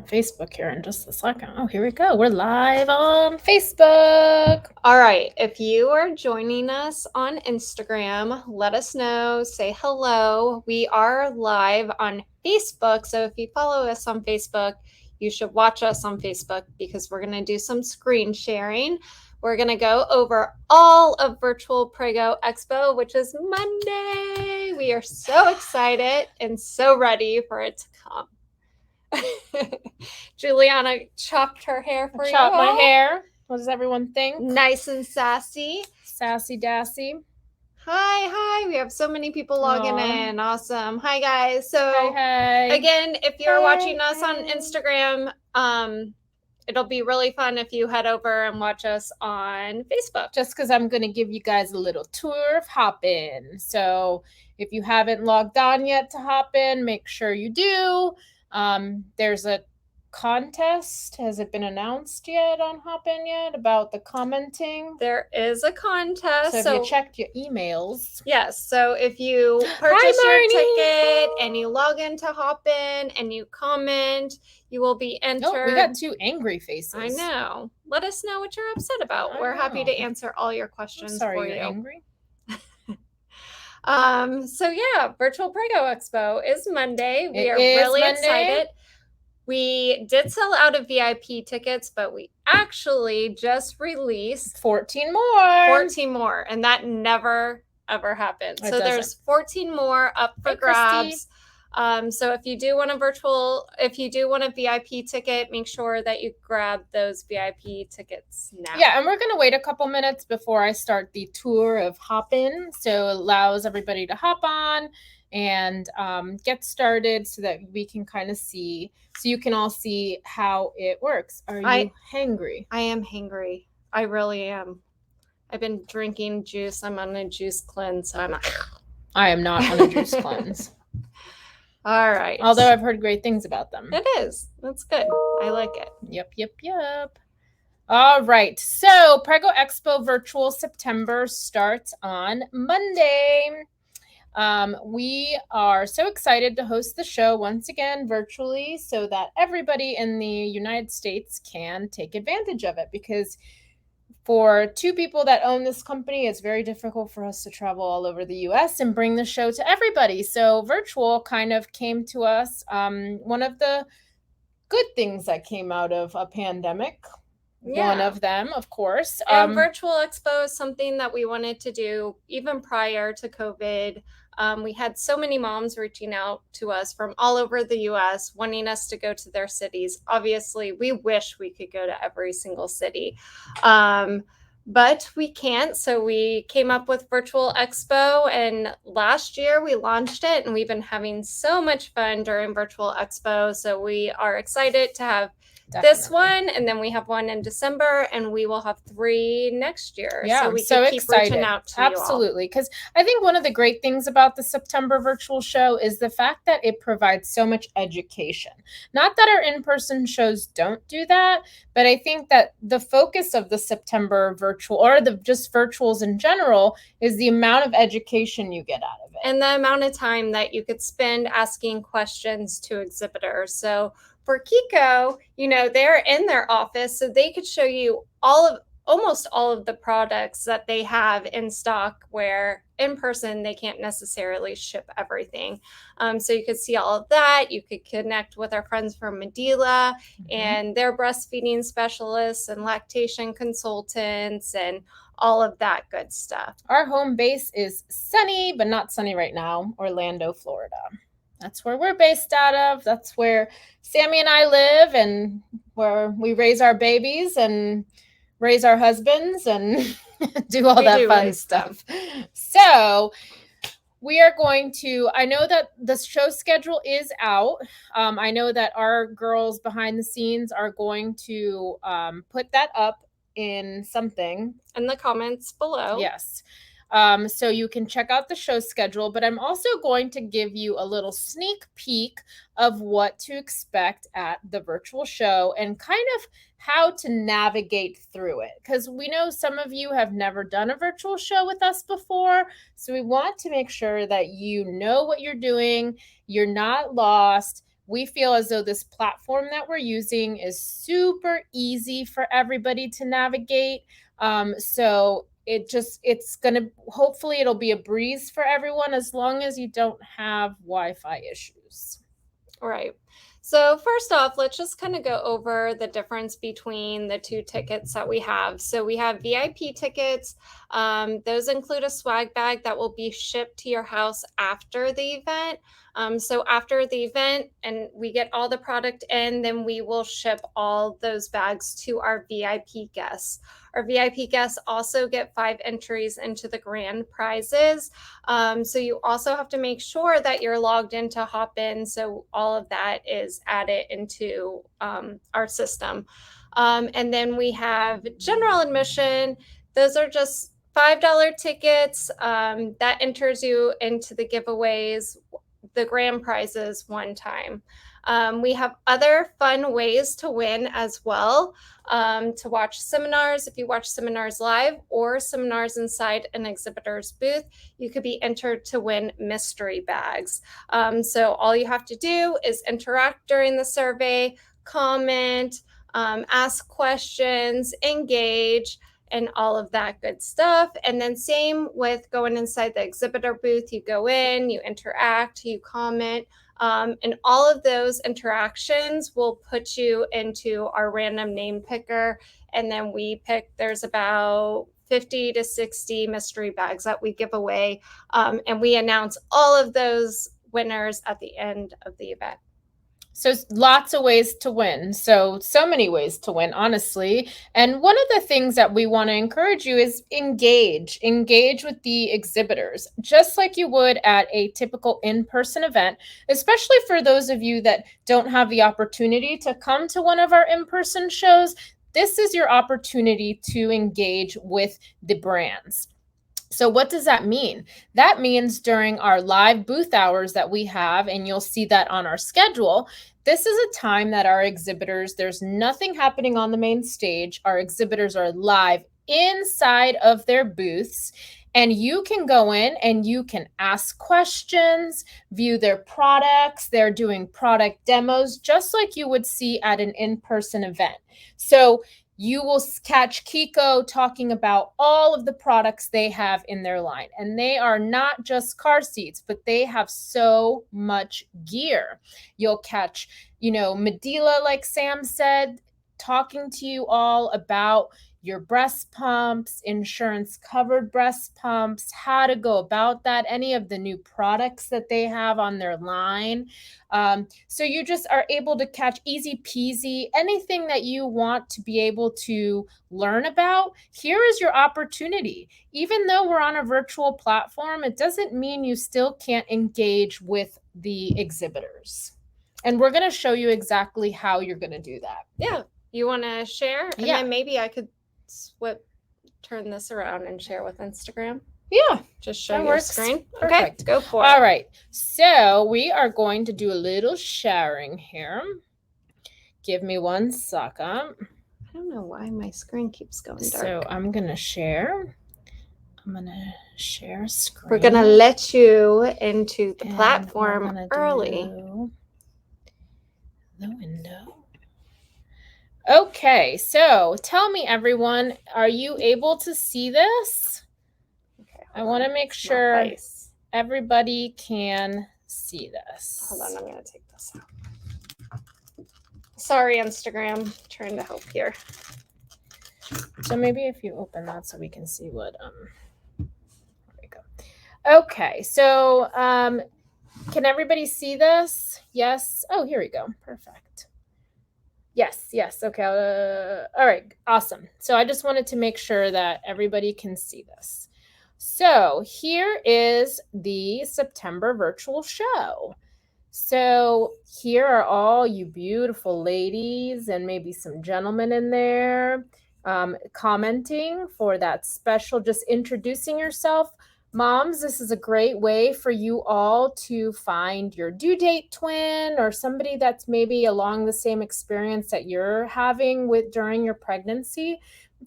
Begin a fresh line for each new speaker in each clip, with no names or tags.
Facebook here in just a second. Oh, here we go. We're live on Facebook.
All right. If you are joining us on Instagram, let us know. Say hello. We are live on Facebook. So if you follow us on Facebook, you should watch us on Facebook because we're going to do some screen sharing. We're going to go over all of Virtual Prego Expo, which is Monday. We are so excited and so ready for it to come. Juliana chopped her hair for you.
Chop my hair. What does everyone think?
Nice and sassy.
Sassy Dassy.
Hi. We have so many people logging in. Awesome. Hi, guys. So,
Hey.
again, if you're watching us on Instagram, it'll be really fun if you head over and watch us on Facebook.
Just because I'm going to give you guys a little tour of Hopin. So if you haven't logged on yet to Hopin, make sure you do. There's a contest. Has it been announced yet on Hopin yet about the commenting?
There is a contest.
So if you checked your emails.
Yes. So if you purchase your ticket and you log into Hopin and you comment, you will be entered.
Oh, we got two angry faces.
I know. Let us know what you're upset about. We're happy to answer all your questions for you.
You're angry.
So yeah, Virtual Prego Expo is Monday. We are really excited. We did sell out of VIP tickets, but we actually just released
14 more.
14 more, and that never ever happens. So there's 14 more up for grabs. So if you do want a VIP ticket, make sure that you grab those VIP tickets now.
Yeah, and we're going to wait a couple minutes before I start the tour of Hopin. So it allows everybody to hop on and get started so that we can kind of see, so you can all see how it works. Are you hangry?
I am hangry. I really am. I've been drinking juice. I'm on a juice cleanse. So
I am not on a juice cleanse.
All right.
Although I've heard great things about them.
It is. That's good. I like it.
Yep. All right. So Prego Expo Virtual September starts on Monday. We are so excited to host the show once again virtually so that everybody in the United States can take advantage of it, because for two people that own this company, it's very difficult for us to travel all over the U.S. and bring the show to everybody. So virtual kind of came to us. One of the good things that came out of a pandemic. Yeah. One of them, of course.
And Virtual Expo is something that we wanted to do even prior to COVID. We had so many moms reaching out to us from all over the U.S. wanting us to go to their cities. Obviously, we wish we could go to every single city, but we can't. So we came up with Virtual Expo, and last year we launched it, and we've been having so much fun during Virtual Expo. So we are excited to have this one, and then we have one in December, and we will have 3 next year.
Yeah,
so we
can
keep reaching out to
absolutely, because I think one of the great things about the September virtual show is the fact that it provides so much education. Not that our in-person shows don't do that, but I think that the focus of the September virtual, or the just virtuals in general, is the amount of education you get out of it.
And the amount of time that you could spend asking questions to exhibitors. So for Kiko, they're in their office, so they could show you almost all of the products that they have in stock, where in person they can't necessarily ship everything. So you could see all of that. You could connect with our friends from Medela and their breastfeeding specialists and lactation consultants and all of that good stuff.
Our home base is sunny, but not sunny right now, Orlando, Florida. That's where we're based out of. That's where Sammy and I live, and where we raise our babies and raise our husbands and do all that fun stuff. So we are going to, I know that the show schedule is out. I know that our girls behind the scenes are going to put that up in something.
In the comments below.
Yes. So you can check out the show schedule, but I'm also going to give you a little sneak peek of what to expect at the virtual show and kind of how to navigate through it. Because we know some of you have never done a virtual show with us before. So we want to make sure that you know what you're doing, you're not lost, we feel as though this platform that we're using is super easy for everybody to navigate. So it's going to, hopefully it'll be a breeze for everyone as long as you don't have Wi-Fi issues.
Right. So first off, let's just kind of go over the difference between the two tickets that we have. So we have VIP tickets. Those include a swag bag that will be shipped to your house after the event. So after the event and we get all the product in, then we will ship all those bags to our VIP guests. Our VIP guests also get 5 entries into the grand prizes. So you also have to make sure that you're logged into Hopin. So all of that is added into our system. And then we have general admission. Those are just $5 tickets that enters you into the giveaways, the grand prizes one time. We have other fun ways to win as well. To watch seminars, if you watch seminars live or seminars inside an exhibitor's booth, you could be entered to win mystery bags. So all you have to do is interact during the survey, comment, ask questions, engage, and all of that good stuff. And then same with going inside the exhibitor booth. You go in, you interact, you comment, and all of those interactions will put you into our random name picker. And then we pick, there's about 50 to 60 mystery bags that we give away. And we announce all of those winners at the end of the event.
So lots of ways to win. So many ways to win, honestly. And one of the things that we want to encourage you is engage with the exhibitors, just like you would at a typical in-person event, especially for those of you that don't have the opportunity to come to one of our in-person shows. This is your opportunity to engage with the brands. So what does that mean? That means during our live booth hours that we have, and you'll see that on our schedule, this is a time that our exhibitors, there's nothing happening on the main stage. Our exhibitors are live inside of their booths, and you can go in and you can ask questions, view their products. They're doing product demos just like you would see at an in-person event. So you will catch Kiko talking about all of the products they have in their line. And they are not just car seats, but they have so much gear. You'll catch, Medela, like Sam said, talking to you all about your breast pumps, insurance covered breast pumps, how to go about that, any of the new products that they have on their line. So you just are able to catch easy peasy anything that you want to be able to learn about. Here is your opportunity. Even though we're on a virtual platform, it doesn't mean you still can't engage with the exhibitors. And we're going to show you exactly how you're going to do that.
Yeah. You want to share? And then maybe I could turn this around and share with Instagram.
Yeah.
Just show your screen.
Perfect.
Okay, go for it.
All right. So we are going to do a little sharing here. Give me 1 second.
I don't know why my screen keeps going dark.
So I'm going to share. I'm going to share screen.
We're going to let you into the platform early.
The window. Okay, so tell me, everyone, are you able to see this?
Okay,
I want to make sure everybody can see this.
Hold on, I'm going to take this out. Sorry, Instagram, trying to help here.
So maybe if you open that so we can see what, there we go. Okay, so can everybody see this? Yes. Oh, here we go. Perfect. Yes. Okay. All right. Awesome. So I just wanted to make sure that everybody can see this. So here is the September virtual show. So here are all you beautiful ladies and maybe some gentlemen in there commenting for that special, just introducing yourself. Moms, this is a great way for you all to find your due date twin or somebody that's maybe along the same experience that you're having during your pregnancy.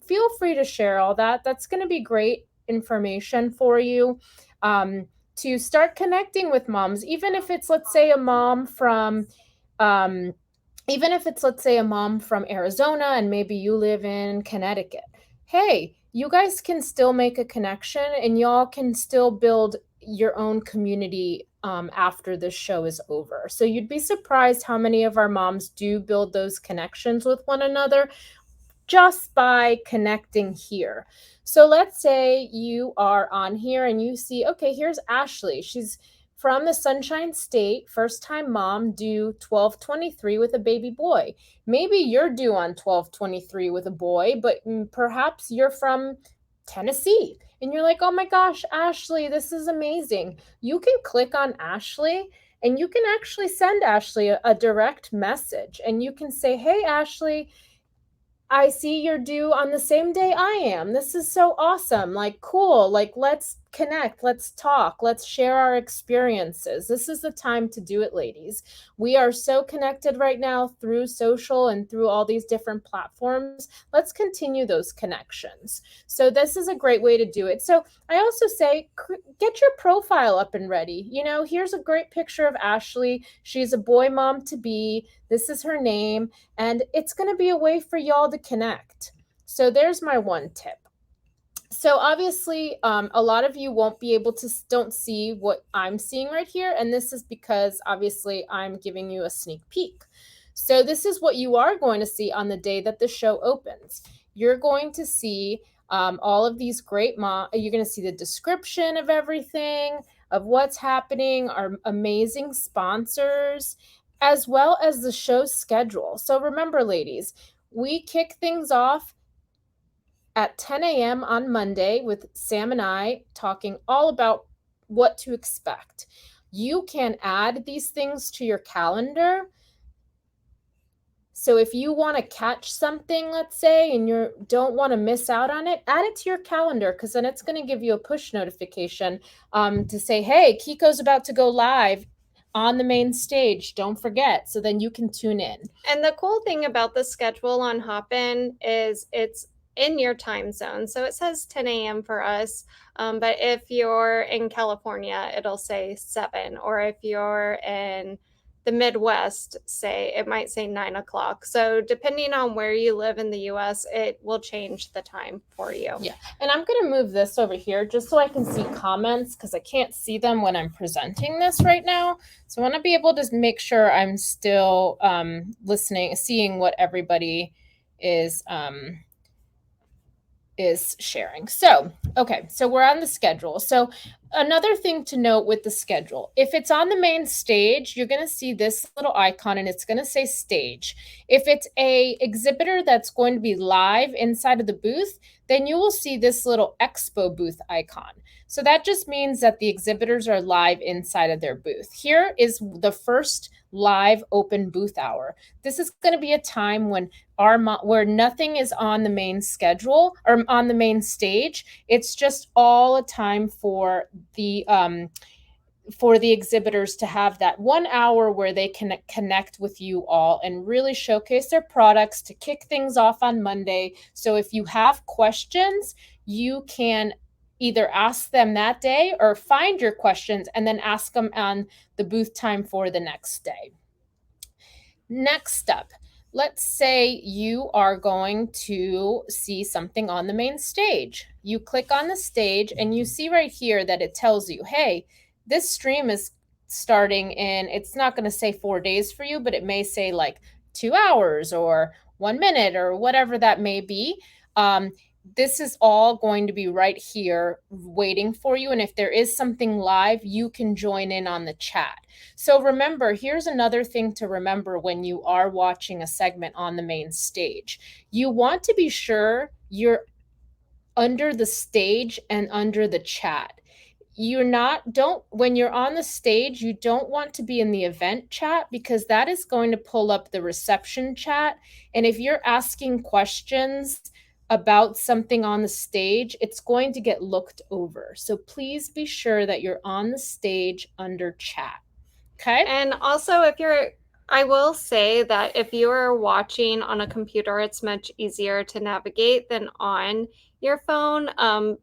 Feel free to share all that. That's going to be great information for you to start connecting with moms, even if it's, let's say, a mom from Even if it's, let's say, a mom from Arizona and maybe you live in Connecticut, hey, you guys can still make a connection and y'all can still build your own community after this show is over. So you'd be surprised how many of our moms do build those connections with one another just by connecting here. So let's say you are on here and you see, okay, here's Ashley. She's from the Sunshine State, first time mom, due 12/23 with a baby boy. Maybe you're due on 12/23 with a boy, but perhaps you're from Tennessee and you're like, oh my gosh, Ashley, this is amazing. You can click on Ashley and you can actually send Ashley a direct message and you can say, hey, Ashley, I see you're due on the same day I am. This is so awesome. Like, cool. Like, let's connect. Let's talk. Let's share our experiences. This is the time to do it, ladies. We are so connected right now through social and through all these different platforms. Let's continue those connections. So, this is a great way to do it. So, I also say, get your profile up and ready. You know, here's a great picture of Ashley. She's a boy mom to be. This is her name, and it's going to be a way for y'all to connect. So there's my one tip. So obviously, a lot of you won't be able to don't see what I'm seeing right here, and this is because obviously I'm giving you a sneak peek. So this is what you are going to see on the day that the show opens. You're going to see all of these great you're going to see the description of everything, of what's happening, our amazing sponsors, as well as the show's schedule. So remember, ladies, we kick things off at 10 a.m. on Monday with Sam and I talking all about what to expect. You can add these things to your calendar. So if you want to catch something, let's say, and you don't want to miss out on it, add it to your calendar because then it's going to give you a push notification to say, hey, Kiko's about to go live on the main stage. Don't forget. So then you can tune in.
And the cool thing about the schedule on Hopin is it's in your time zone. So it says 10 a.m. for us. But if you're in California, it'll say 7. Or if you're in the Midwest, say it might say 9 o'clock. So depending on where you live in the US, it will change the time for you.
Yeah. And I'm going to move this over here just so I can see comments because I can't see them when I'm presenting this right now. So I want to be able to make sure I'm still listening, seeing what everybody is sharing. So, okay, so we're on the schedule. So another thing to note with the schedule, if it's on the main stage, you're going to see this little icon and it's going to say stage. If it's a exhibitor that's going to be live inside of the booth, then you will see this little Expo booth icon. So that just means that the exhibitors are live inside of their booth. Here is the first live open booth hour. This is going to be a time when where nothing is on the main schedule or on the main stage. It's just all a time for the exhibitors to have that 1 hour where they can connect with you all and really showcase their products to kick things off on Monday. So if you have questions, you can either ask them that day or find your questions and then ask them on the booth time for the next day. Next up, let's say you are going to see something on the main stage. You click on the stage and you see right here that it tells you, hey, this stream is starting in, it's not going to say 4 days for you, but it may say like 2 hours or 1 minute or whatever that may be. This is all going to be right here waiting for you. And if there is something live, you can join in on the chat. So remember, here's another thing to remember when you are watching a segment on the main stage. You want to be sure you're under the stage and under the chat. When you're on the stage, you don't want to be in the event chat because that is going to pull up the reception chat. And if you're asking questions about something on the stage, it's going to get looked over. So please be sure that you're on the stage under chat. Okay.
And also, I will say that if you're watching on a computer, it's much easier to navigate than on your phone.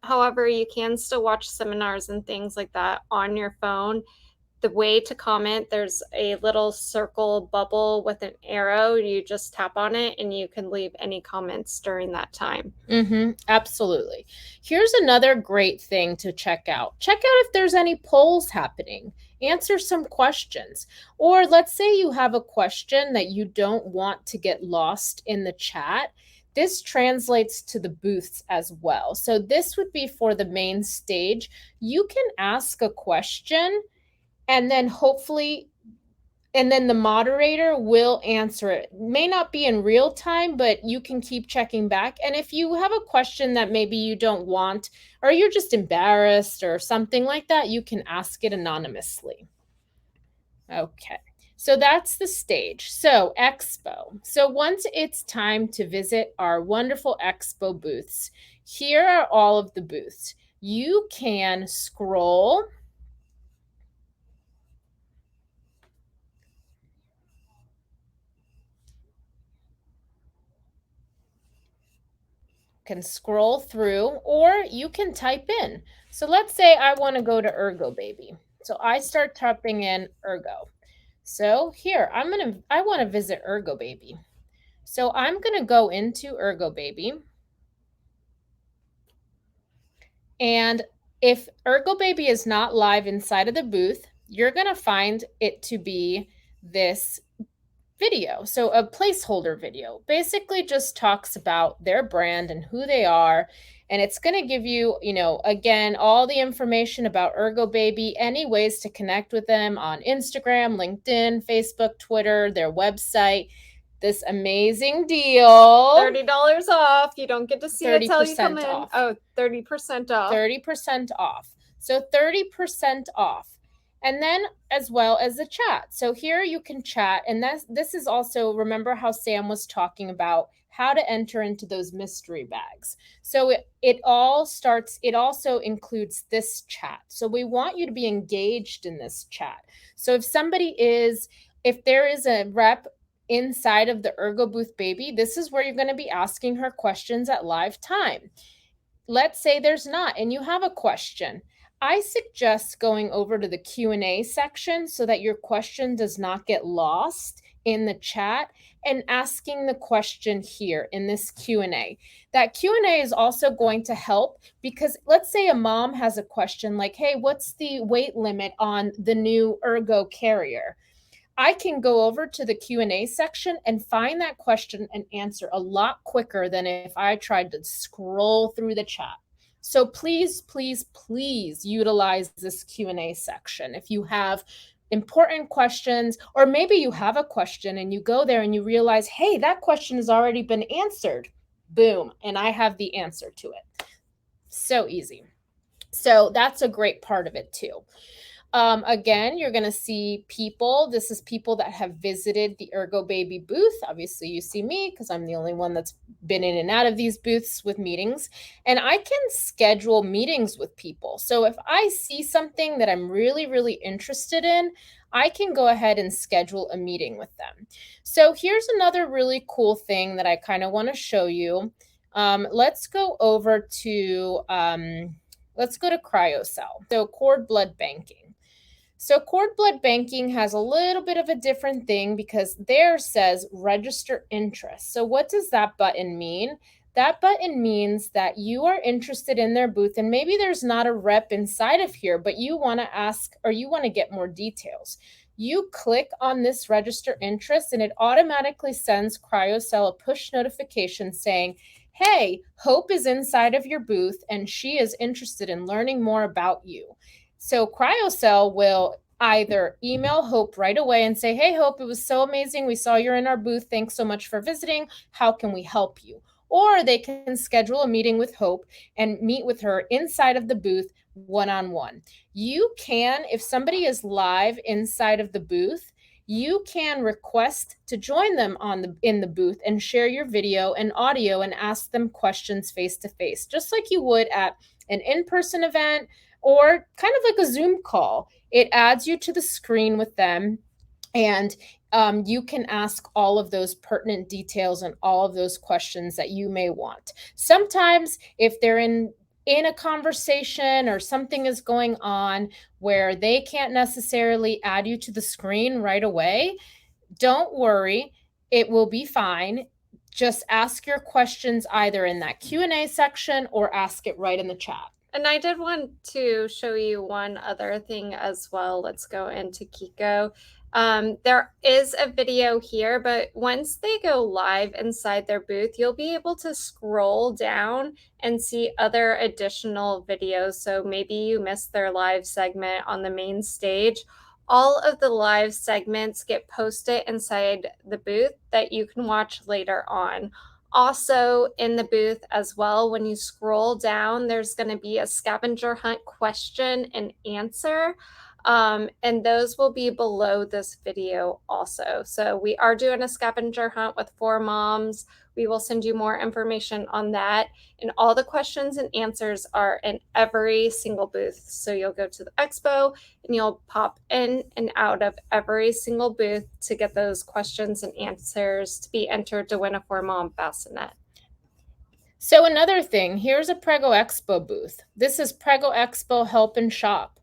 However, you can still watch seminars and things like that on your phone. The way to comment, there's a little circle bubble with an arrow. You just tap on it and you can leave any comments during that time.
Absolutely. Here's another great thing to check out. Check out if there's any polls happening. Answer some questions. Or let's say you have a question that you don't want to get lost in the chat. This translates to the booths as well. So this would be for the main stage. You can ask a question and then the moderator will answer it. May not be in real time, but you can keep checking back. And if you have a question that maybe you don't want, or you're just embarrassed or something like that, you can ask it anonymously. Okay, so that's the stage. So Expo. So once it's time to visit our wonderful Expo booths, here are all of the booths. You can scroll through, or you can type in. So let's say I want to go to Ergo Baby. So I start typing in Ergo. So here, I want to visit Ergo Baby. So I'm going to go into Ergo Baby. And if Ergo Baby is not live inside of the booth, you're going to find it to be this video. So a placeholder video basically just talks about their brand and who they are. And it's going to give you, again, all the information about Ergo Baby, any ways to connect with them on Instagram, LinkedIn, Facebook, Twitter, their website. This amazing deal.
$30 off. You don't get to see it till you come in.
Off.
Oh, 30% off.
30% off. So 30% off. And then as well as the chat. So here you can chat. And this is also, remember how Sam was talking about how to enter into those mystery bags. So it also includes this chat. So we want you to be engaged in this chat. So if there is a rep inside of the Ergo Booth Baby, this is where you're going to be asking her questions at live time. Let's say there's not, and you have a question. I suggest going over to the Q&A section so that your question does not get lost in the chat and asking the question here in this Q&A. That Q&A is also going to help because let's say a mom has a question like, hey, what's the weight limit on the new Ergo carrier? I can go over to the Q&A section and find that question and answer a lot quicker than if I tried to scroll through the chat. So please, please, please utilize this Q&A section. If you have important questions, or maybe you have a question and you go there and you realize, hey, that question has already been answered. Boom, and I have the answer to it. So easy. So that's a great part of it too. Again, you're going to see people. This is people that have visited the Ergo Baby booth. Obviously, you see me because I'm the only one that's been in and out of these booths with meetings. And I can schedule meetings with people. So if I see something that I'm really, really interested in, I can go ahead and schedule a meeting with them. So here's another really cool thing that I kind of want to show you. Let's go over to CryoCell, so cord blood banking. So cord blood banking has a little bit of a different thing because there says register interest. So what does that button mean? That button means that you are interested in their booth and maybe there's not a rep inside of here, but you want to ask or you want to get more details. You click on this register interest and it automatically sends CryoCell a push notification saying, hey, Hope is inside of your booth and she is interested in learning more about you. So CryoCell will either email Hope right away and say, hey, Hope, it was so amazing. We saw you're in our booth. Thanks so much for visiting. How can we help you? Or they can schedule a meeting with Hope and meet with her inside of the booth one-on-one. You can, if somebody is live inside of the booth, you can request to join them in the booth and share your video and audio and ask them questions face-to-face, just like you would at an in-person event or kind of like a Zoom call. It adds you to the screen with them and you can ask all of those pertinent details and all of those questions that you may want. Sometimes if they're in in a conversation or something is going on where they can't necessarily add you to the screen right away, don't worry, it will be fine. Just ask your questions either in that Q&A section or ask it right in the chat.
And I did want to show you one other thing as well. Let's go into Kiko. There is a video here, but once they go live inside their booth, you'll be able to scroll down and see other additional videos. So maybe you missed their live segment on the main stage. All of the live segments get posted inside the booth that you can watch later on. Also in the booth as well, when you scroll down, there's going to be a scavenger hunt question and answer. And those will be below this video also. So we are doing a scavenger hunt with 4 moms. We will send you more information on that. And all the questions and answers are in every single booth. So you'll go to the expo and you'll pop in and out of every single booth to get those questions and answers to be entered to win a 4 Mom bassinet.
So another thing, here's a Prego Expo booth. This is Prego Expo Help and Shop.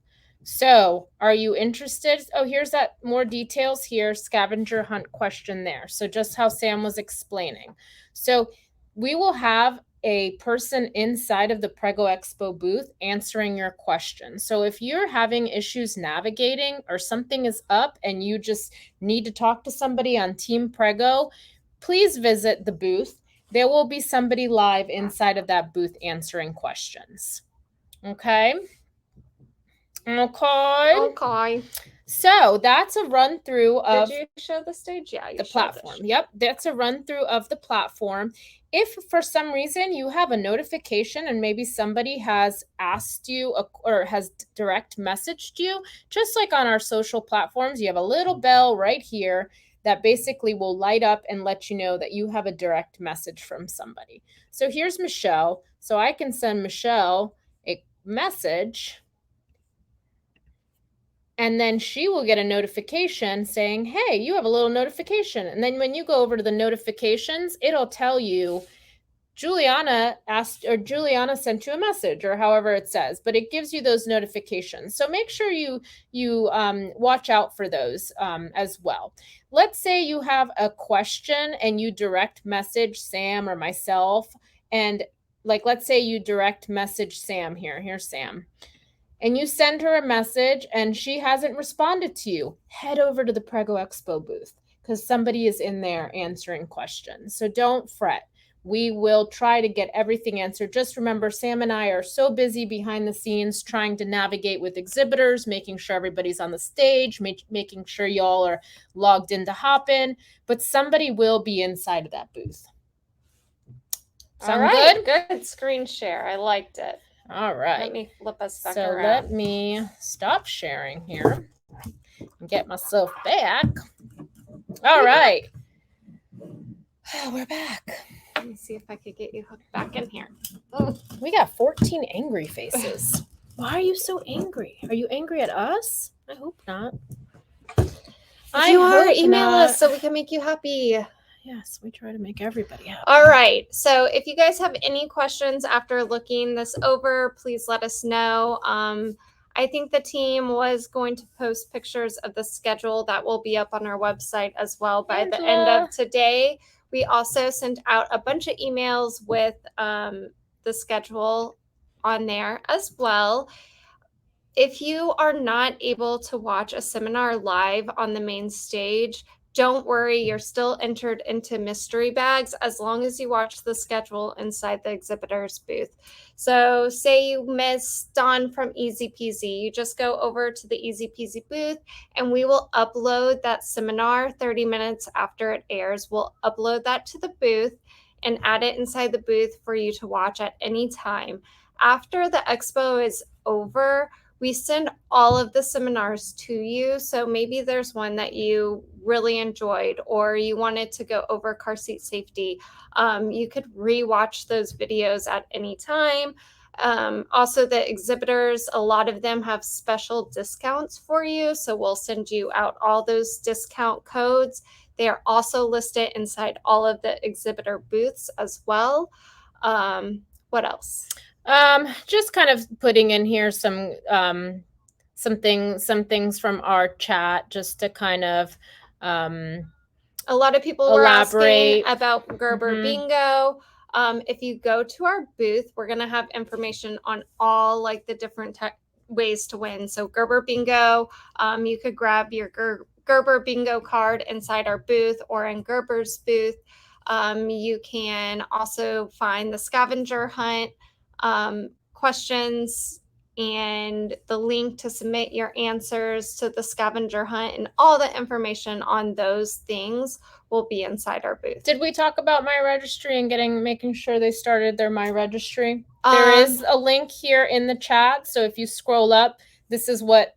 So are you interested? Oh, here's that more details here, scavenger hunt question there. So just how Sam was explaining. So we will have a person inside of the Prego Expo booth answering your questions. So if you're having issues navigating or something is up and you just need to talk to somebody on Team Prego, please visit the booth. There will be somebody live inside of that booth answering questions. Okay?
Okay.
So that's a run through of.
Did you show the stage? Yeah, you
the platform. Yep, that's a run through of the platform. If for some reason you have a notification and maybe somebody has asked you or has direct messaged you, just like on our social platforms, you have a little bell right here that basically will light up and let you know that you have a direct message from somebody. So here's Michelle. So I can send Michelle a message, and then she will get a notification saying, hey, you have a little notification. And then when you go over to the notifications, it'll tell you, Juliana asked, or Juliana sent you a message, or however it says, but it gives you those notifications. So make sure you watch out for those as well. Let's say you have a question and you direct message Sam or myself, and like, let's say you direct message Sam here. Here's Sam. And you send her a message and she hasn't responded to you, head over to the Prego Expo booth because somebody is in there answering questions. So don't fret. We will try to get everything answered. Just remember, Sam and I are so busy behind the scenes trying to navigate with exhibitors, making sure everybody's on the stage, making sure y'all are logged into Hopin, but somebody will be inside of that booth.
Sound good? Good screen share. I liked it.
All right.
Let me flip us back
around. So let me stop sharing here and get myself back. All right. Oh, we're back.
Let me see if I could get you hooked back in here.
We got 14 angry faces. Why are you so angry? Are you angry at us? I hope not.
If you are, email us so we can make you happy.
Yes, we try to make everybody happy.
All right. So if you guys have any questions after looking this over, please let us know. I think the team was going to post pictures of the schedule that will be up on our website as well by the end of today. We also sent out a bunch of emails with the schedule on there as well. If you are not able to watch a seminar live on the main stage, don't worry, you're still entered into mystery bags as long as you watch the schedule inside the exhibitor's booth. So say you missed Dawn from Easy Peasy, you just go over to the Easy Peasy booth and we will upload that seminar 30 minutes after it airs. We'll upload that to the booth and add it inside the booth for you to watch at any time. After the expo is over, we send all of the seminars to you. So maybe there's one that you really enjoyed or you wanted to go over car seat safety. You could rewatch those videos at any time. Also, the exhibitors, a lot of them have special discounts for you. So we'll send you out all those discount codes. They are also listed inside all of the exhibitor booths as well. What else?
Just kind of putting in here some things from our chat just to kind of
a lot of people were asking about Gerber Bingo. If you go to our booth, we're going to have information on all like the different ways to win. So Gerber Bingo, you could grab your Gerber Bingo card inside our booth or in Gerber's booth. You can also find the scavenger hunt questions and the link to submit your answers to the scavenger hunt, and all the information on those things will be inside our booth.
Did we talk about My Registry and making sure they started their My Registry? There is a link here in the chat, so if you scroll up, this is what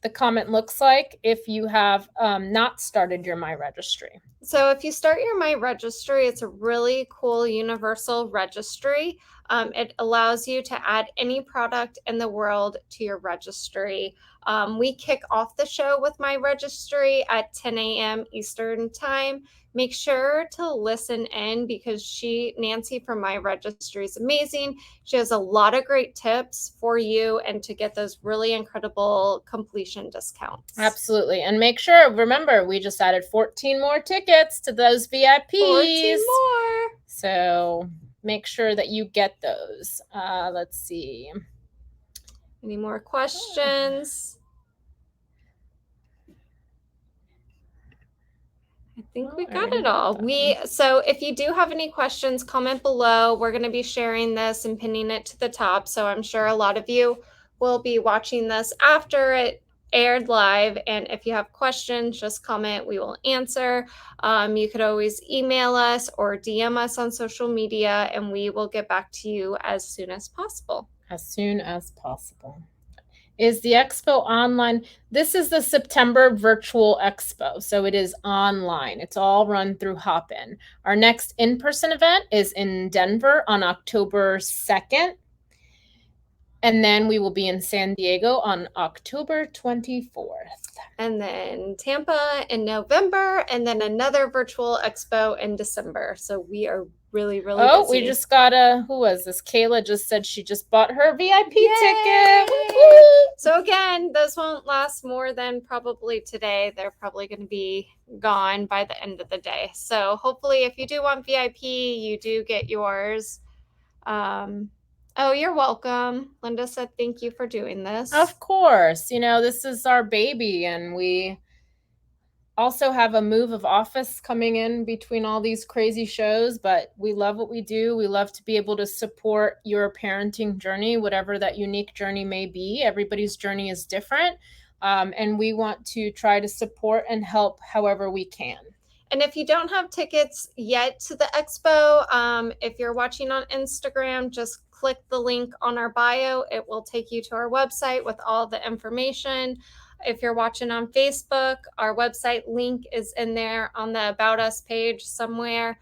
the comment looks like if you have not started your My Registry.
So if you start your My Registry, it's a really cool universal registry. It allows you to add any product in the world to your registry. We kick off the show with My Registry at 10 a.m. Eastern Time. Make sure to listen in because Nancy from My Registry is amazing. She has a lot of great tips for you and to get those really incredible completion discounts.
Absolutely. And remember, we just added 14 more tickets to those VIPs.
14 more.
So make sure that you get those. Let's see.
Any more questions? I think we got it all. So if you do have any questions, comment below. We're going to be sharing this and pinning it to the top. So I'm sure a lot of you will be watching this after it aired live. And if you have questions, just comment. We will answer. You could always email us or DM us on social media, and we will get back to you as soon as possible.
As soon as possible. Is the expo online? This is the September virtual expo, so it is online. It's all run through Hopin. Our next in-person event is in Denver on October 2nd. And then we will be in San Diego on October 24th.
And then Tampa in November, and then another virtual expo in December. So we are really busy.
We just got who was this? Kayla just said she just bought her VIP ticket. Woo-hoo!
So again, those won't last more than probably today. They're probably going to be gone by the end of the day. So hopefully if you do want VIP, you do get yours. Oh, you're welcome. Linda said thank you for doing this.
Of course. This is our baby, and we also have a move of office coming in between all these crazy shows, but we love what we do. We love to be able to support your parenting journey, whatever that unique journey may be. Everybody's journey is different, and we want to try to support and help however we can.
And if you don't have tickets yet to the expo, if you're watching on Instagram, just click the link on our bio. It will take you to our website with all the information. If you're watching on Facebook, our website link is in there on the About Us page somewhere.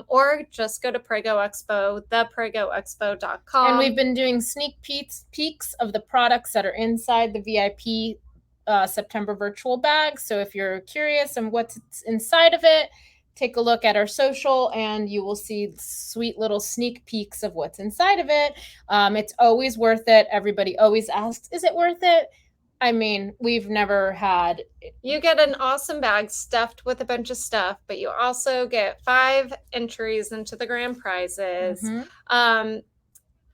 Or just go to Prego Expo, thepregoexpo.com.
And we've been doing sneak peeks of the products that are inside the VIP September virtual bag. So if you're curious and what's inside of it, take a look at our social and you will see sweet little sneak peeks of what's inside of it. It's always worth it. Everybody always asks, is it worth it? I mean, we've never had...
You get an awesome bag stuffed with a bunch of stuff, but you also get 5 entries into the grand prizes.
Mm-hmm.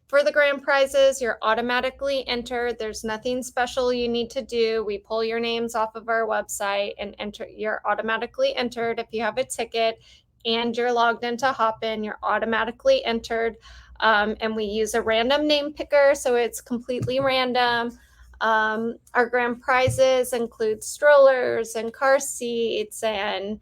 For the grand prizes, you're automatically entered. There's nothing special you need to do. We pull your names off of our website and you're automatically entered. If you have a ticket and you're logged into Hopin, you're automatically entered. And we use a random name picker, so it's completely random. Our grand prizes include strollers and car seats and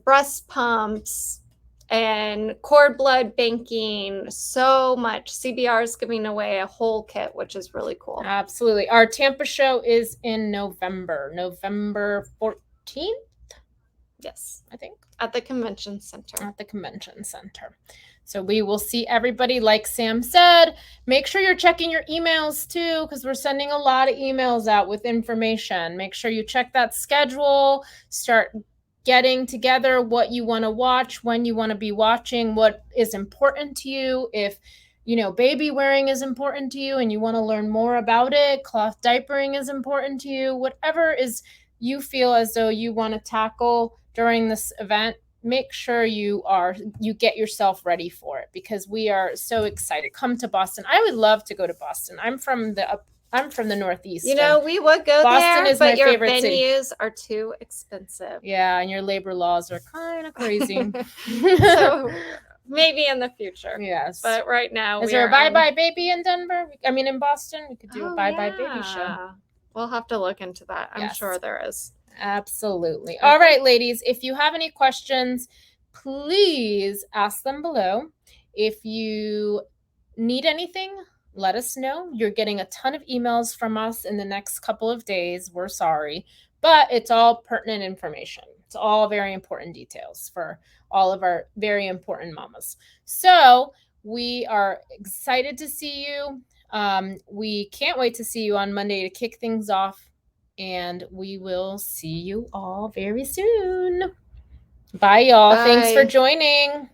breast pumps and cord blood banking. So much. CBR is giving away a whole kit, which is really cool.
Absolutely. Our Tampa show is in November 14th.
Yes,
I think.
At the convention center.
So we will see everybody. Like Sam said, make sure you're checking your emails too, because we're sending a lot of emails out with information. Make sure you check that schedule, start getting together what you want to watch, when you want to be watching, what is important to you. If baby wearing is important to you and you want to learn more about it, cloth diapering is important to you, whatever is you feel as though you want to tackle during this event, make sure you get yourself ready for it, because we are so excited. Come to Boston. I would love to go to Boston. I'm from the Northeast.
We would go
Boston
there,
is my
but your
favorite city.
venues are too expensive.
Yeah, and your labor laws are kind of crazy.
So maybe in the future.
Yes.
But right now,
is there a Bye Bye Baby in Denver? I mean, in Boston, we could do a Bye Bye Baby show.
We'll have to look into that. I'm sure there is.
Absolutely. Okay. All right, ladies, if you have any questions, please ask them below. If you need anything, let us know. You're getting a ton of emails from us in the next couple of days. We're sorry, but it's all pertinent information. It's all very important details for all of our very important mamas. So we are excited to see you. We can't wait to see you on Monday to kick things off, and we will see you all very soon. Bye, y'all. Bye. Thanks for joining.